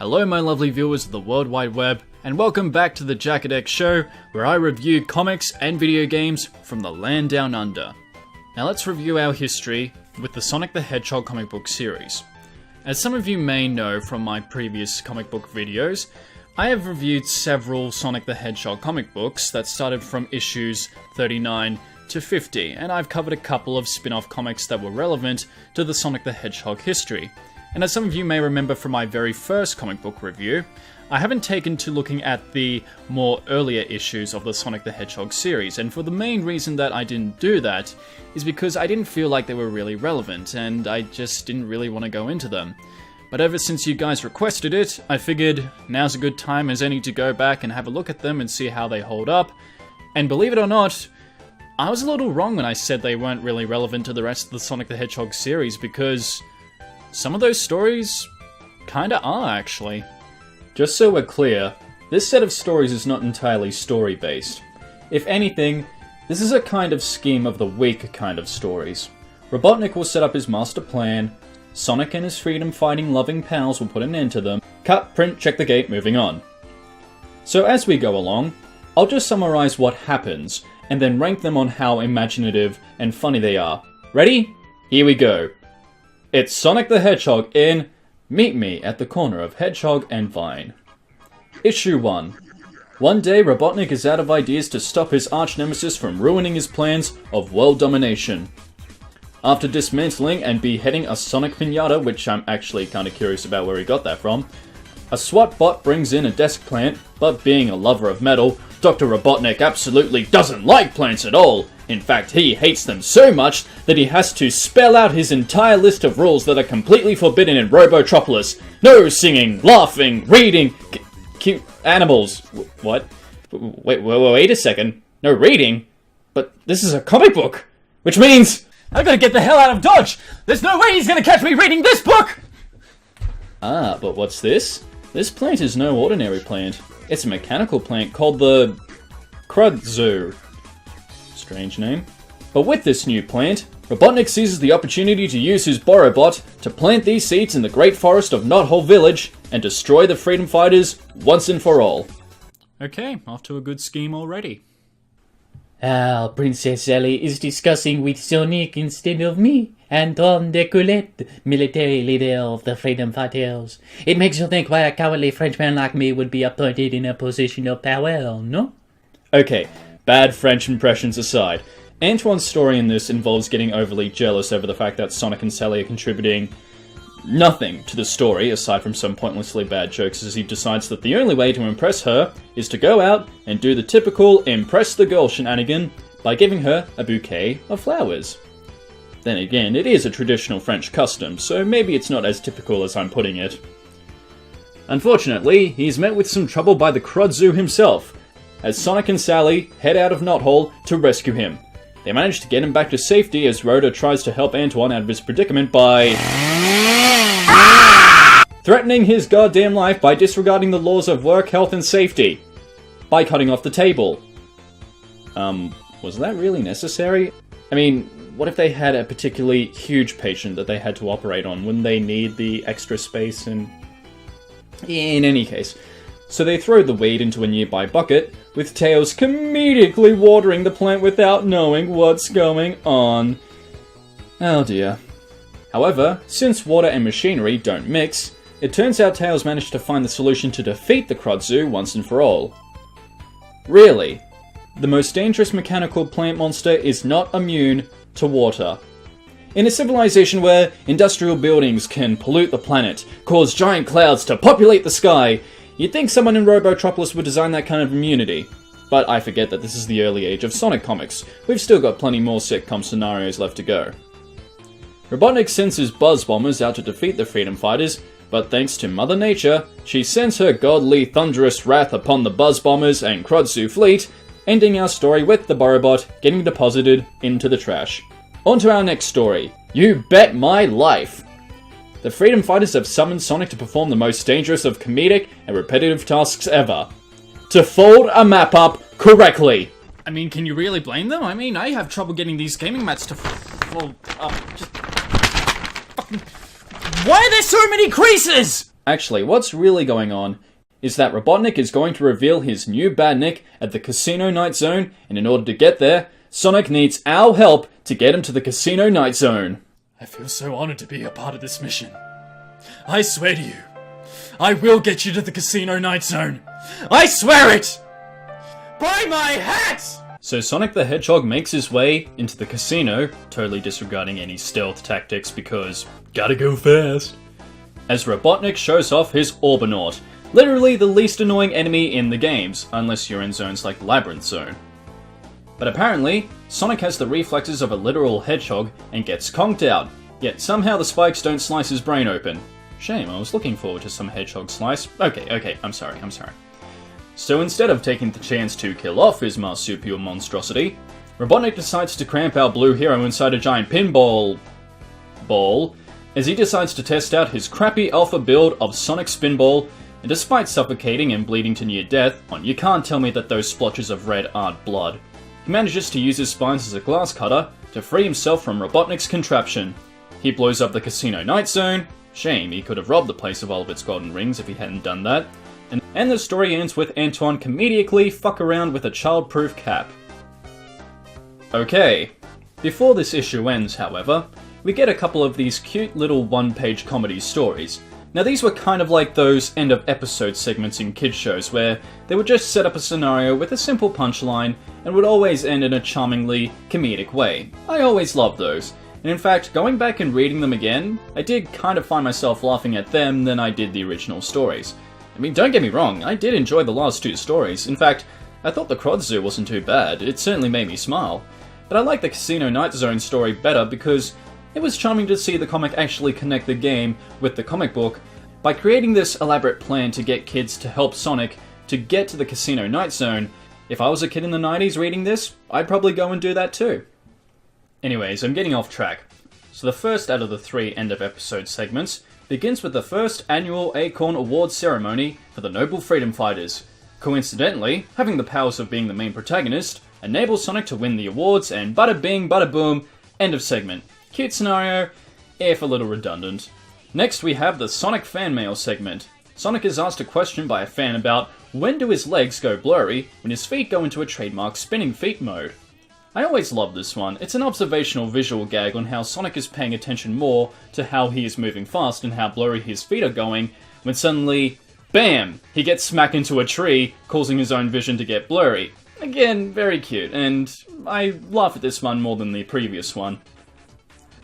Hello my lovely viewers of the World Wide Web, and welcome back to the TheJackedex show, where I review comics and video games from the land down under. Now let's review our history with the Sonic the Hedgehog comic book series. As some of you may know from my previous comic book videos, I have reviewed several Sonic the Hedgehog comic books that started from issues 39 to 50, and I've covered a couple of spin-off comics that were relevant to the Sonic the Hedgehog history. And as some of you may remember from my very first comic book review, I haven't taken to looking at the more earlier issues of the Sonic the Hedgehog series, and for the main reason that I didn't do that is because I didn't feel like they were really relevant, and I just didn't really want to go into them. But ever since you guys requested it, I figured now's a good time as any to go back and have a look at them and see how they hold up. And believe it or not, I was a little wrong when I said they weren't really relevant to the rest of the Sonic the Hedgehog series, because some of those stories kinda are, actually. Just so we're clear, this set of stories is not entirely story-based. If anything, this is a kind of scheme of the week kind of stories. Robotnik will set up his master plan, Sonic and his freedom-fighting loving pals will put an end to them, cut, print, check the gate, moving on. So as we go along, I'll just summarize what happens, and then rank them on how imaginative and funny they are. Ready? Here we go. It's Sonic the Hedgehog in Meet Me at the Corner of Hedgehog and Vine. Issue 1. One day, Robotnik is out of ideas to stop his arch-nemesis from ruining his plans of world domination. After dismantling and beheading a Sonic pinata, which I'm actually kinda curious about where he got that from, a SWAT bot brings in a desk plant, but being a lover of metal, Dr. Robotnik absolutely doesn't like plants at all. In fact, he hates them so much that he has to spell out his entire list of rules that are completely forbidden in Robotropolis. No singing, laughing, reading, cute animals. What? Wait a second. No reading? But this is a comic book, which means I gotta get the hell out of Dodge! There's no way he's gonna catch me reading this book! Ah, but what's this? This plant is no ordinary plant. It's a mechanical plant called the Kudzu. Strange name. But with this new plant, Robotnik seizes the opportunity to use his Borobot to plant these seeds in the great forest of Knothole Village and destroy the freedom fighters once and for all. Okay, off to a good scheme already. Princess Ellie is discussing with Sonic instead of me, Anton de Colette, military leader of the freedom fighters. It makes you think why a cowardly Frenchman like me would be appointed in a position of power, no? Okay, bad French impressions aside, Antoine's story in this involves getting overly jealous over the fact that Sonic and Sally are contributing nothing to the story aside from some pointlessly bad jokes, as he decides that the only way to impress her is to go out and do the typical impress the girl shenanigan by giving her a bouquet of flowers. Then again, it is a traditional French custom, so maybe it's not as typical as I'm putting it. Unfortunately, he's met with some trouble by the Kudzu himself, as Sonic and Sally head out of Knothole to rescue him. They manage to get him back to safety as Rhoda tries to help Antoine out of his predicament by threatening his goddamn life by disregarding the laws of work, health, and safety. By cutting off the table. Was that really necessary? I mean, what if they had a particularly huge patient that they had to operate on? Wouldn't they need the extra space? And in any case, so they throw the weed into a nearby bucket, with Tails comedically watering the plant without knowing what's going on. Oh dear. However, since water and machinery don't mix, it turns out Tails managed to find the solution to defeat the Kudzu once and for all. Really, the most dangerous mechanical plant monster is not immune to water. In a civilization where industrial buildings can pollute the planet, cause giant clouds to populate the sky, you'd think someone in Robotropolis would design that kind of immunity. But I forget that this is the early age of Sonic comics. We've still got plenty more sitcom scenarios left to go. Robotnik sends his Buzz Bombers out to defeat the freedom fighters, but thanks to Mother Nature, she sends her godly thunderous wrath upon the Buzz Bombers and Kudzu fleet, ending our story with the Borobot getting deposited into the trash. On to our next story. You bet my life! The freedom fighters have summoned Sonic to perform the most dangerous of comedic and repetitive tasks ever. To fold a map up correctly! I mean, can you really blame them? I mean, I have trouble getting these gaming mats to fold up. Just fucking... Why are there so many creases? Actually, what's really going on is that Robotnik is going to reveal his new badnik at the Casino Night Zone, and in order to get there, Sonic needs our help to get him to the Casino Night Zone. I feel so honored to be a part of this mission. I swear to you, I will get you to the Casino Night Zone. I swear it! By my hat! So Sonic the Hedgehog makes his way into the casino, totally disregarding any stealth tactics because gotta go fast, as Robotnik shows off his Orbinaut, literally the least annoying enemy in the games, unless you're in zones like Labyrinth Zone. But apparently, Sonic has the reflexes of a literal hedgehog and gets conked out, yet somehow the spikes don't slice his brain open. Shame, I was looking forward to some hedgehog slice. Okay, I'm sorry. So instead of taking the chance to kill off his marsupial monstrosity, Robotnik decides to cramp our blue hero inside a giant pinball ball, as he decides to test out his crappy alpha build of Sonic Spinball, and despite suffocating and bleeding to near death, you can't tell me that those splotches of red aren't blood. He manages to use his spines as a glass cutter to free himself from Robotnik's contraption. He blows up the Casino Night Zone. Shame, he could have robbed the place of all of its golden rings if he hadn't done that. And the story ends with Antoine comedically fuck around with a childproof cap. Okay, before this issue ends, however, we get a couple of these cute little one-page comedy stories. Now these were kind of like those end-of-episode segments in kids shows where they would just set up a scenario with a simple punchline and would always end in a charmingly comedic way. I always loved those. And in fact, going back and reading them again, I did kind of find myself laughing at them than I did the original stories. I mean, don't get me wrong, I did enjoy the last two stories. In fact, I thought the Crod Zoo wasn't too bad. It certainly made me smile. But I like the Casino Night Zone story better because it was charming to see the comic actually connect the game with the comic book by creating this elaborate plan to get kids to help Sonic to get to the Casino Night Zone. If I was a kid in the 90s reading this, I'd probably go and do that too. Anyways, I'm getting off track. So the first out of the 3 end-of-episode segments begins with the first annual Acorn Awards ceremony for the Noble Freedom Fighters. Coincidentally, having the powers of being the main protagonist enables Sonic to win the awards, and bada bing, bada boom, end of segment. Cute scenario, if a little redundant. Next we have the Sonic fan mail segment. Sonic is asked a question by a fan about when do his legs go blurry when his feet go into a trademark spinning feet mode. I always love this one. It's an observational visual gag on how Sonic is paying attention more to how he is moving fast and how blurry his feet are going, when suddenly, BAM! He gets smacked into a tree, causing his own vision to get blurry. Again, very cute, and I laugh at this one more than the previous one.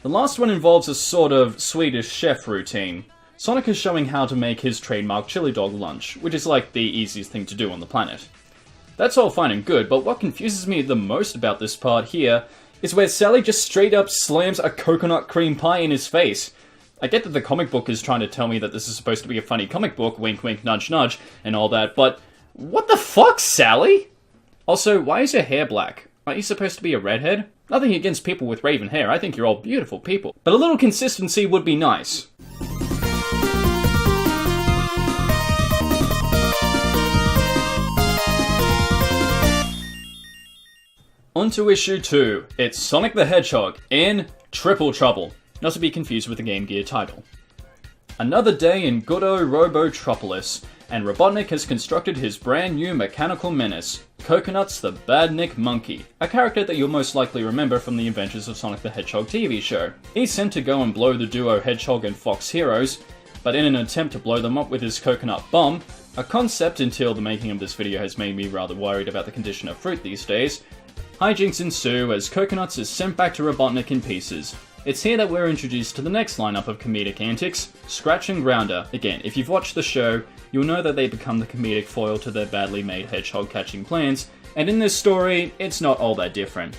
The last one involves a sort of Swedish chef routine. Sonic is showing how to make his trademark chili dog lunch, which is like the easiest thing to do on the planet. That's all fine and good, but what confuses me the most about this part here is where Sally just straight up slams a coconut cream pie in his face. I get that the comic book is trying to tell me that this is supposed to be a funny comic book, wink wink nudge nudge, and all that, but what the fuck, Sally? Also, why is your hair black? Aren't you supposed to be a redhead? Nothing against people with raven hair, I think you're all beautiful people. But a little consistency would be nice. On to issue 2. It's Sonic the Hedgehog in Triple Trouble, not to be confused with the Game Gear title. Another day in good old Robotropolis, and Robotnik has constructed his brand new mechanical menace, Coconut's the Badnik Monkey, a character that you'll most likely remember from the Adventures of Sonic the Hedgehog TV show. He's sent to go and blow the duo Hedgehog and Fox heroes, but in an attempt to blow them up with his coconut bomb, a concept until the making of this video has made me rather worried about the condition of fruit these days, hijinks ensue as Coconuts is sent back to Robotnik in pieces. It's here that we're introduced to the next lineup of comedic antics, Scratch and Grounder. Again, if you've watched the show, you'll know that they become the comedic foil to their badly made hedgehog catching plans, and in this story, it's not all that different.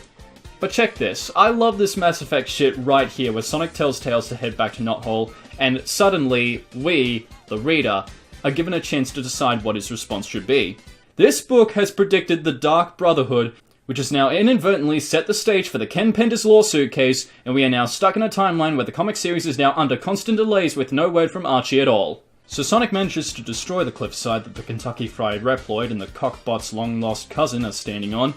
But check this, I love this Mass Effect shit right here where Sonic tells Tails to head back to Knothole, and suddenly, we, the reader, are given a chance to decide what his response should be. This book has predicted the Dark Brotherhood, which has now inadvertently set the stage for the Ken Penders lawsuit case, and we are now stuck in a timeline where the comic series is now under constant delays with no word from Archie at all. So Sonic manages to destroy the cliffside that the Kentucky Fried Reploid and the Cockbot's long-lost cousin are standing on,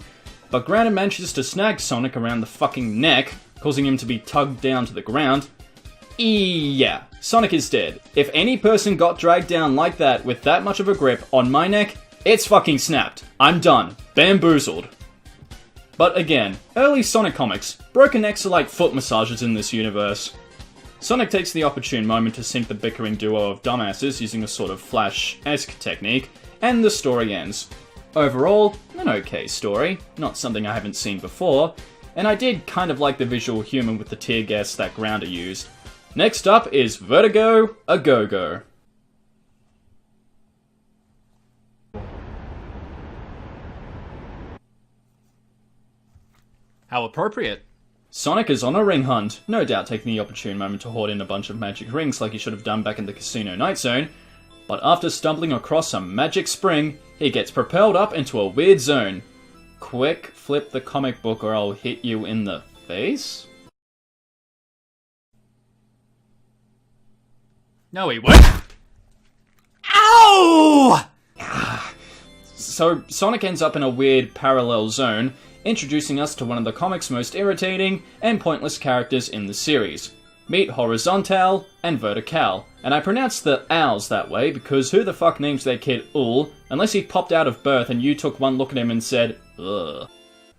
but Grounder manages to snag Sonic around the fucking neck, causing him to be tugged down to the ground. Yeah, Sonic is dead. If any person got dragged down like that with that much of a grip on my neck, it's fucking snapped. I'm done. Bamboozled. But again, early Sonic comics, broken necks are like foot massages in this universe. Sonic takes the opportune moment to sink the bickering duo of dumbasses using a sort of Flash-esque technique, and the story ends. Overall, an okay story, not something I haven't seen before, and I did kind of like the visual humour with the tear gas that Grounder used. Next up is Vertigo, a Go-Go. How appropriate. Sonic is on a ring hunt, no doubt taking the opportune moment to hoard in a bunch of magic rings like he should have done back in the Casino Night Zone, but after stumbling across a magic spring, he gets propelled up into a weird zone. Quick, flip the comic book or I'll hit you in the face? No, he won't. Ow! So, Sonic ends up in a weird parallel zone, introducing us to one of the comic's most irritating and pointless characters in the series. Meet Horizontal and Vertical, and I pronounce the owls that way because who the fuck names their kid Ul, unless he popped out of birth and you took one look at him and said, ugh.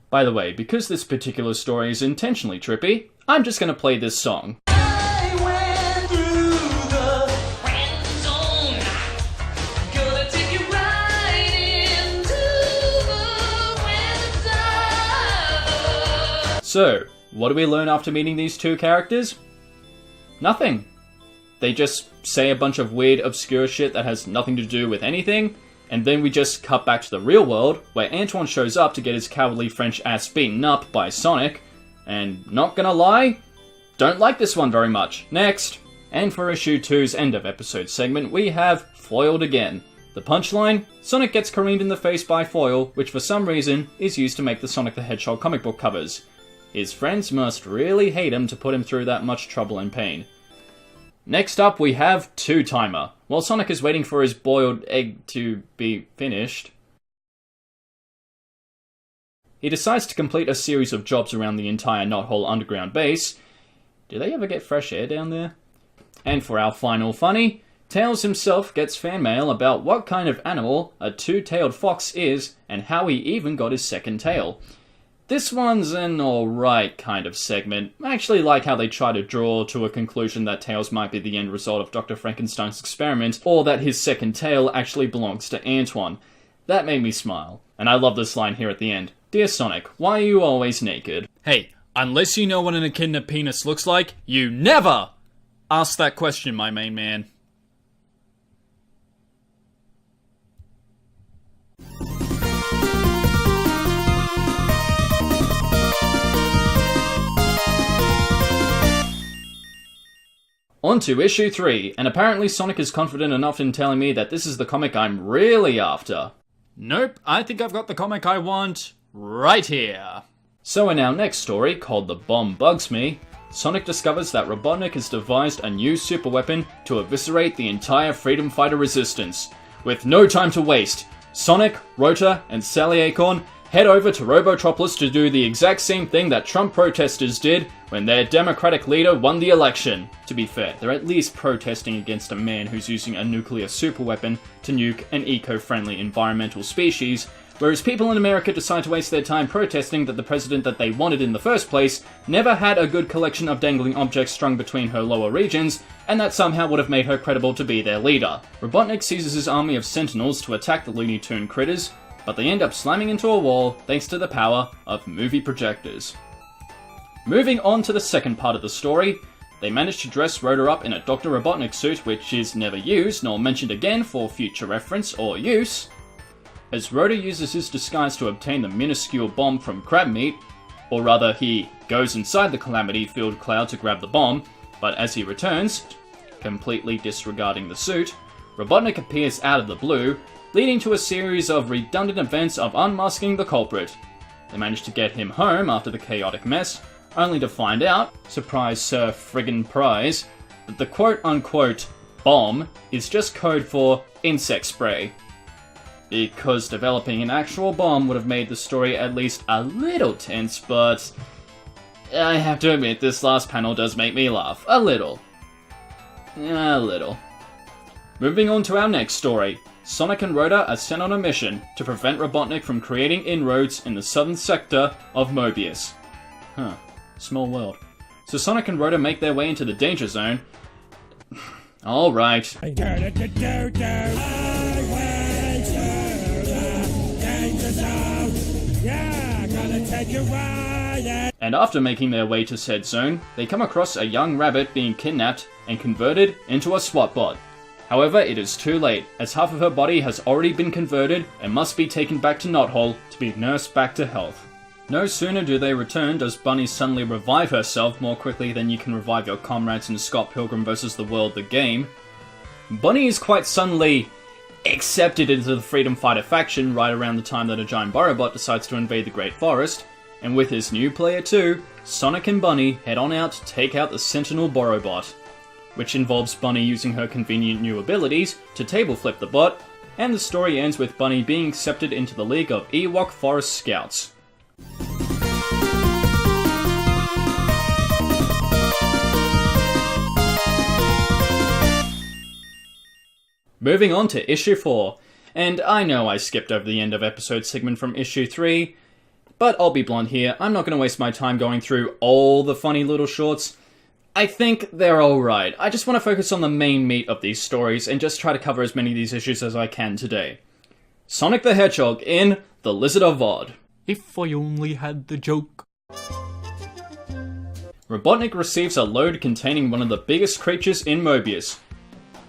By the way, because this particular story is intentionally trippy, I'm just gonna play this song. So, what do we learn after meeting these two characters? Nothing. They just say a bunch of weird, obscure shit that has nothing to do with anything, and then we just cut back to the real world, where Antoine shows up to get his cowardly French ass beaten up by Sonic, and not gonna lie, don't like this one very much. Next! And for issue 2's end of episode segment, we have Foiled again. The punchline? Sonic gets careened in the face by Foil, which for some reason is used to make the Sonic the Hedgehog comic book covers. His friends must really hate him to put him through that much trouble and pain. Next up we have Two Timer. While Sonic is waiting for his boiled egg to be finished, he decides to complete a series of jobs around the entire Knothole underground base. Do they ever get fresh air down there? And for our final funny, Tails himself gets fan mail about what kind of animal a two-tailed fox is and how he even got his second tail. This one's an alright kind of segment. I actually like how they try to draw to a conclusion that Tails might be the end result of Dr. Frankenstein's experiment, or that his second tail actually belongs to Antoine. That made me smile. And I love this line here at the end. Dear Sonic, why are you always naked? Hey, unless you know what an echidna penis looks like, you never ask that question, my main man. On to issue 3, and apparently Sonic is confident enough in telling me that this is the comic I'm really after. Nope, I think I've got the comic I want right here. So in our next story, called The Bomb Bugs Me, Sonic discovers that Robotnik has devised a new superweapon to eviscerate the entire freedom fighter resistance. With no time to waste, Sonic, Rota, and Sally Acorn head over to Robotropolis to do the exact same thing that Trump protesters did when their Democratic leader won the election. To be fair, they're at least protesting against a man who's using a nuclear superweapon to nuke an eco-friendly environmental species, whereas people in America decide to waste their time protesting that the president that they wanted in the first place never had a good collection of dangling objects strung between her lower regions, and that somehow would have made her credible to be their leader. Robotnik seizes his army of Sentinels to attack the Looney Tune critters, but they end up slamming into a wall thanks to the power of movie projectors. Moving on to the second part of the story, they manage to dress Rhoda up in a Dr. Robotnik suit which is never used nor mentioned again for future reference or use. As Rhoda uses his disguise to obtain the minuscule bomb from crab meat, or rather he goes inside the calamity-filled cloud to grab the bomb, but as he returns, completely disregarding the suit, Robotnik appears out of the blue, leading to a series of redundant events of unmasking the culprit. They manage to get him home after the chaotic mess, only to find out, surprise sir friggin' prize, that the quote-unquote bomb is just code for insect spray. Because developing an actual bomb would have made the story at least a little tense, but I have to admit this last panel does make me laugh, a little. A little. Moving on to our next story. Sonic and Rhoda are sent on a mission to prevent Robotnik from creating inroads in the southern sector of Mobius. Huh. Small world. So Sonic and Rhoda make their way into the danger zone. Alright. And after making their way to said zone, they come across a young rabbit being kidnapped and converted into a SWAT bot. However, it is too late, as half of her body has already been converted and must be taken back to Knothole to be nursed back to health. No sooner do they return does Bunny suddenly revive herself more quickly than you can revive your comrades in Scott Pilgrim vs. the World the game. Bunny is quite suddenly accepted into the Freedom Fighter faction right around the time that a giant Borobot decides to invade the Great Forest, and with his new player too, Sonic and Bunny head on out to take out the Sentinel Borobot, which involves Bunny using her convenient new abilities to table flip the bot, and the story ends with Bunny being accepted into the League of Ewok Forest Scouts. Moving on to issue 4, and I know I skipped over the end of episode segment from issue 3, but I'll be blunt here, I'm not going to waste my time going through all the funny little shorts. I think they're alright. I just want to focus on the main meat of these stories and just try to cover as many of these issues as I can today. Sonic the Hedgehog in The Lizard of Odd. If I only had the joke. Robotnik receives a load containing one of the biggest creatures in Mobius,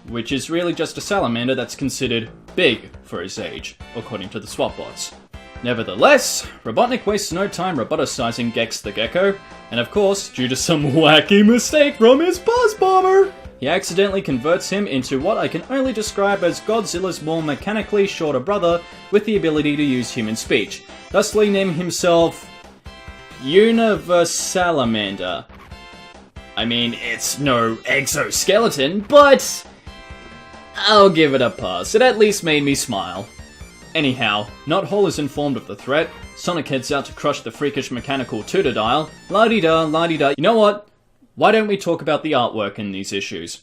which is really just a salamander that's considered big for his age, according to the SWAT bots. Nevertheless, Robotnik wastes no time roboticizing Gex the Gecko, and of course, due to some wacky mistake from his buzz bomber, he accidentally converts him into what I can only describe as Godzilla's more mechanically shorter brother with the ability to use human speech, thusly naming himself Salamander. I mean, it's no exoskeleton, but I'll give it a pass. It at least made me smile. Anyhow, Knothole is informed of the threat, Sonic heads out to crush the freakish mechanical Tooter-Dial, la-di-da, la-di-da. You know what? Why don't we talk about the artwork in these issues?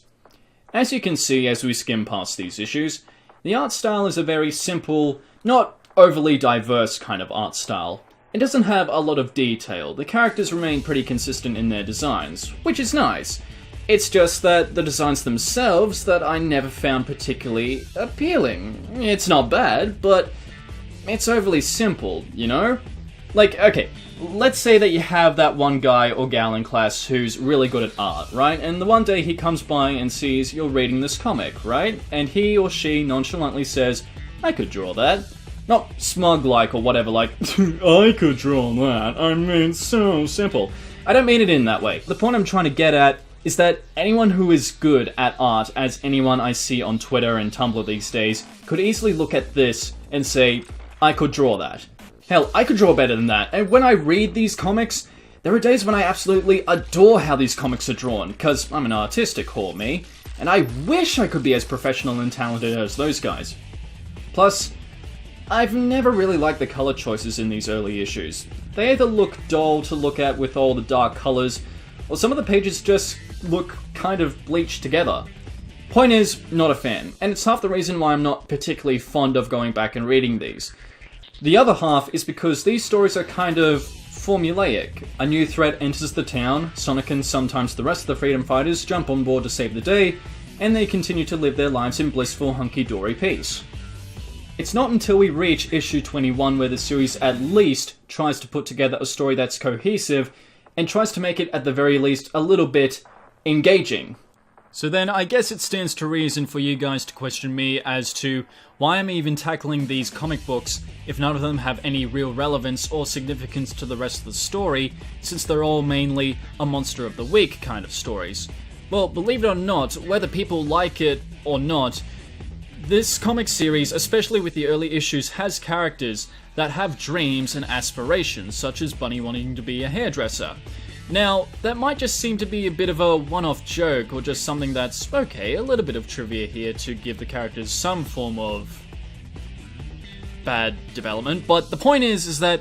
As you can see as we skim past these issues, the art style is a very simple, not overly diverse kind of art style. It doesn't have a lot of detail, the characters remain pretty consistent in their designs, which is nice. It's just that the designs themselves that I never found particularly appealing. It's not bad, but it's overly simple, you know? Like, okay, let's say that you have that one guy or gal in class who's really good at art, right? And the one day he comes by and sees you're reading this comic, right? And he or she nonchalantly says, I could draw that. Not smug-like or whatever, like, I could draw that. I mean, it's so simple. I don't mean it in that way. The point I'm trying to get at is that anyone who is good at art, as anyone I see on Twitter and Tumblr these days, could easily look at this and say, I could draw that. Hell, I could draw better than that. And when I read these comics, there are days when I absolutely adore how these comics are drawn, because I'm an artistic whore, me, and I wish I could be as professional and talented as those guys. Plus, I've never really liked the color choices in these early issues. They either look dull to look at with all the dark colors, or some of the pages just look kind of bleached together. Point is, not a fan, and it's half the reason why I'm not particularly fond of going back and reading these. The other half is because these stories are kind of formulaic. A new threat enters the town, Sonic and sometimes the rest of the Freedom Fighters jump on board to save the day, and they continue to live their lives in blissful hunky-dory peace. It's not until we reach issue 21 where the series at least tries to put together a story that's cohesive, and tries to make it at the very least a little bit engaging. So then I guess it stands to reason for you guys to question me as to why I'm even tackling these comic books if none of them have any real relevance or significance to the rest of the story, since they're all mainly a Monster of the Week kind of stories. Well, believe it or not, whether people like it or not, this comic series, especially with the early issues, has characters that have dreams and aspirations, such as Bunny wanting to be a hairdresser. Now, that might just seem to be a bit of a one-off joke, or just something that's, okay, a little bit of trivia here to give the characters some form of bad development, but the point is that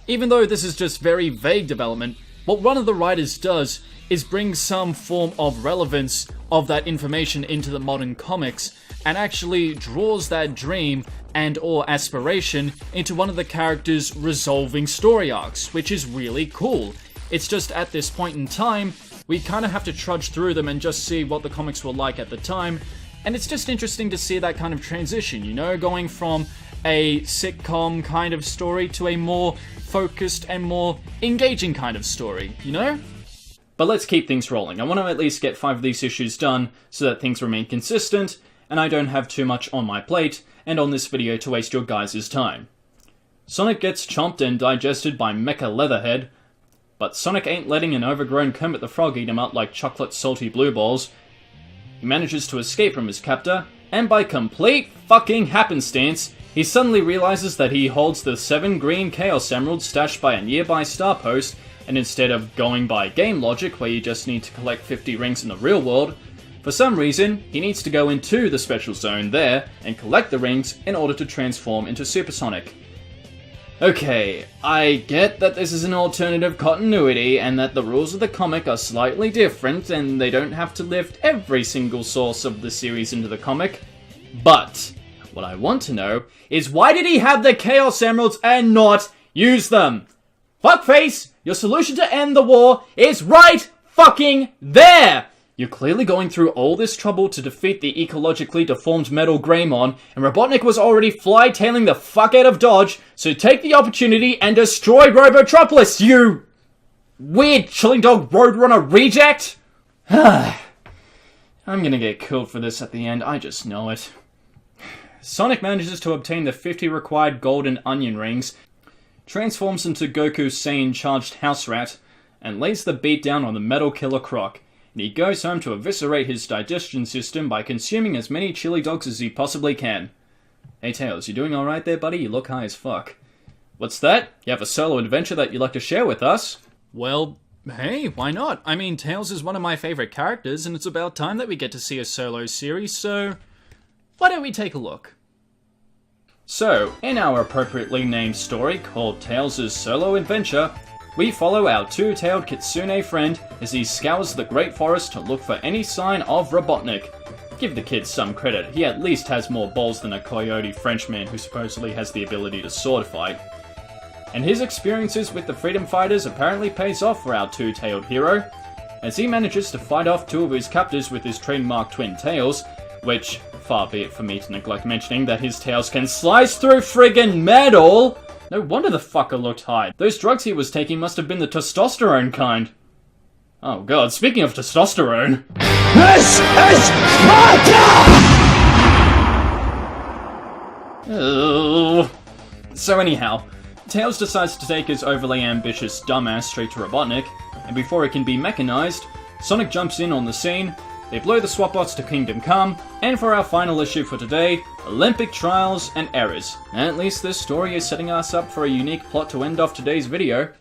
even though this is just very vague development, what one of the writers does is bring some form of relevance of that information into the modern comics and actually draws that dream and or aspiration into one of the characters' resolving story arcs, which is really cool. It's just at this point in time, we kind of have to trudge through them and just see what the comics were like at the time, and it's just interesting to see that kind of transition, you know, going from a sitcom kind of story to a more focused and more engaging kind of story, you know? But let's keep things rolling. I want to at least get 5 of these issues done so that things remain consistent, and I don't have too much on my plate, and on this video to waste your guys' time. Sonic gets chomped and digested by Mecha Leatherhead, but Sonic ain't letting an overgrown Kermit the Frog eat him up like chocolate salty blue balls. He manages to escape from his captor, and by complete fucking happenstance, he suddenly realizes that he holds the 7 green Chaos Emeralds stashed by a nearby star post, and instead of going by game logic where you just need to collect 50 rings in the real world, for some reason, he needs to go into the special zone there and collect the rings in order to transform into Supersonic. Okay, I get that this is an alternative continuity and that the rules of the comic are slightly different and they don't have to lift every single source of the series into the comic, but what I want to know is why did he have the Chaos Emeralds and not use them? Fuckface, your solution to end the war is right fucking there! You're clearly going through all this trouble to defeat the ecologically deformed Metal Greymon, and Robotnik was already fly-tailing the fuck out of Dodge, so take the opportunity and destroy Robotropolis, you weird chilling dog roadrunner reject! I'm gonna get killed for this at the end, I just know it. Sonic manages to obtain the 50 required golden onion rings, transforms into Goku's Saiyan charged house rat, and lays the beat down on the Metal Killer Croc. And he goes home to eviscerate his digestion system by consuming as many chili dogs as he possibly can. Hey Tails, you doing alright there, buddy? You look high as fuck. What's that? You have a solo adventure that you'd like to share with us? Well, hey, why not? I mean, Tails is one of my favorite characters, and it's about time that we get to see a solo series, so why don't we take a look? So, in our appropriately named story called Tails' Solo Adventure, we follow our two-tailed kitsune friend as he scours the Great Forest to look for any sign of Robotnik. Give the kid some credit, he at least has more balls than a coyote Frenchman who supposedly has the ability to sword fight. And his experiences with the Freedom Fighters apparently pays off for our two-tailed hero, as he manages to fight off 2 of his captors with his trademark twin tails, which, far be it for me to neglect mentioning that his tails can slice through friggin' metal! No wonder the fucker looked high. Those drugs he was taking must have been the testosterone kind. Oh god, speaking of testosterone... This is Sparta! So anyhow, Tails decides to take his overly ambitious dumbass straight to Robotnik, and before it can be mechanized, Sonic jumps in on the scene, they blow the Swapbots to Kingdom Come, and for our final issue for today, Olympic Trials and Errors. At least this story is setting us up for a unique plot to end off today's video.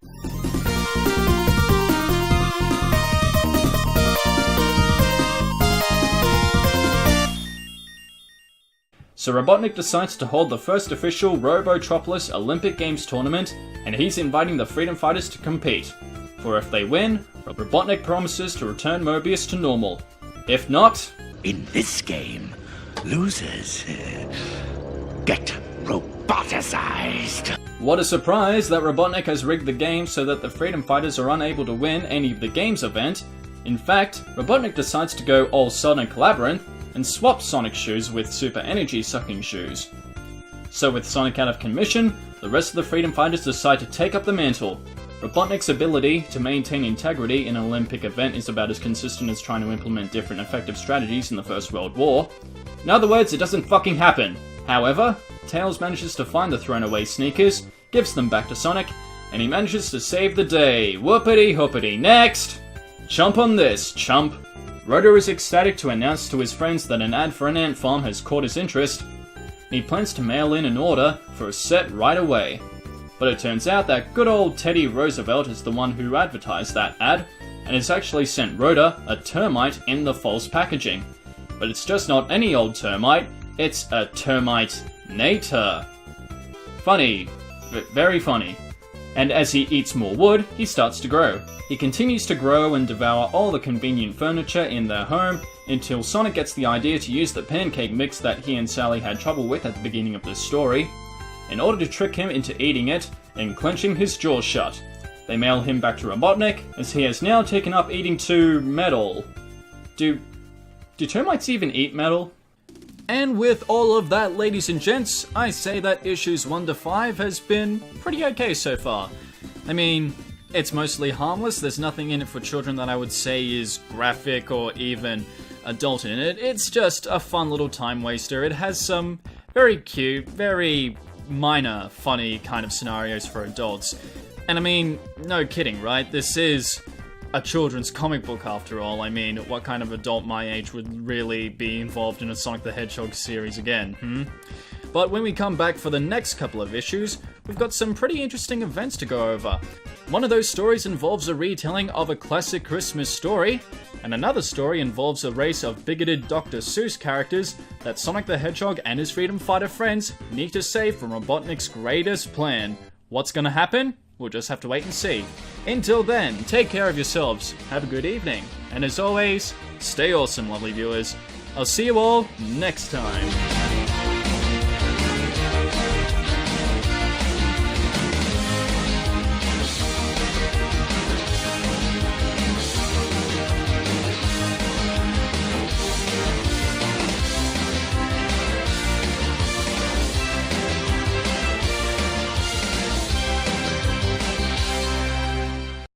So Robotnik decides to hold the first official Robotropolis Olympic Games tournament, and he's inviting the Freedom Fighters to compete. For if they win, Robotnik promises to return Mobius to normal. If not... In this game, losers get roboticized. What a surprise that Robotnik has rigged the game so that the Freedom Fighters are unable to win any of the game's event. In fact, Robotnik decides to go all Sonic Labyrinth and swap Sonic shoes with super energy sucking shoes. So with Sonic out of commission, the rest of the Freedom Fighters decide to take up the mantle. Robotnik's ability to maintain integrity in an Olympic event is about as consistent as trying to implement different effective strategies in the First World War. In other words, it doesn't fucking happen. However, Tails manages to find the thrown away sneakers, gives them back to Sonic, and he manages to save the day. Whoopity hoopity. Next! Chump on this, chump. Roto is ecstatic to announce to his friends that an ad for an ant farm has caught his interest, and he plans to mail in an order for a set right away. But it turns out that good old Teddy Roosevelt is the one who advertised that ad, and has actually sent Rhoda a termite in the false packaging. But it's just not any old termite, it's a termite-nator. Funny. Very funny. And as he eats more wood, he starts to grow. He continues to grow and devour all the convenient furniture in their home until Sonic gets the idea to use the pancake mix that he and Sally had trouble with at the beginning of this story, in order to trick him into eating it and clenching his jaws shut. They mail him back to Robotnik, as he has now taken up eating metal. Do termites even eat metal? And with all of that, ladies and gents, I say that issues 1 to 5 has been pretty okay so far. I mean, it's mostly harmless, there's nothing in it for children that I would say is graphic or even adult in it. It's just a fun little time waster. It has some very cute, very minor, funny kind of scenarios for adults. And I mean, no kidding, right? This is a children's comic book after all. I mean, what kind of adult my age would really be involved in a Sonic the Hedgehog series again, But when we come back for the next couple of issues, we've got some pretty interesting events to go over. One of those stories involves a retelling of a classic Christmas story, and another story involves a race of bigoted Dr. Seuss characters that Sonic the Hedgehog and his freedom fighter friends need to save from Robotnik's greatest plan. What's gonna happen? We'll just have to wait and see. Until then, take care of yourselves, have a good evening, and as always, stay awesome, lovely viewers. I'll see you all next time.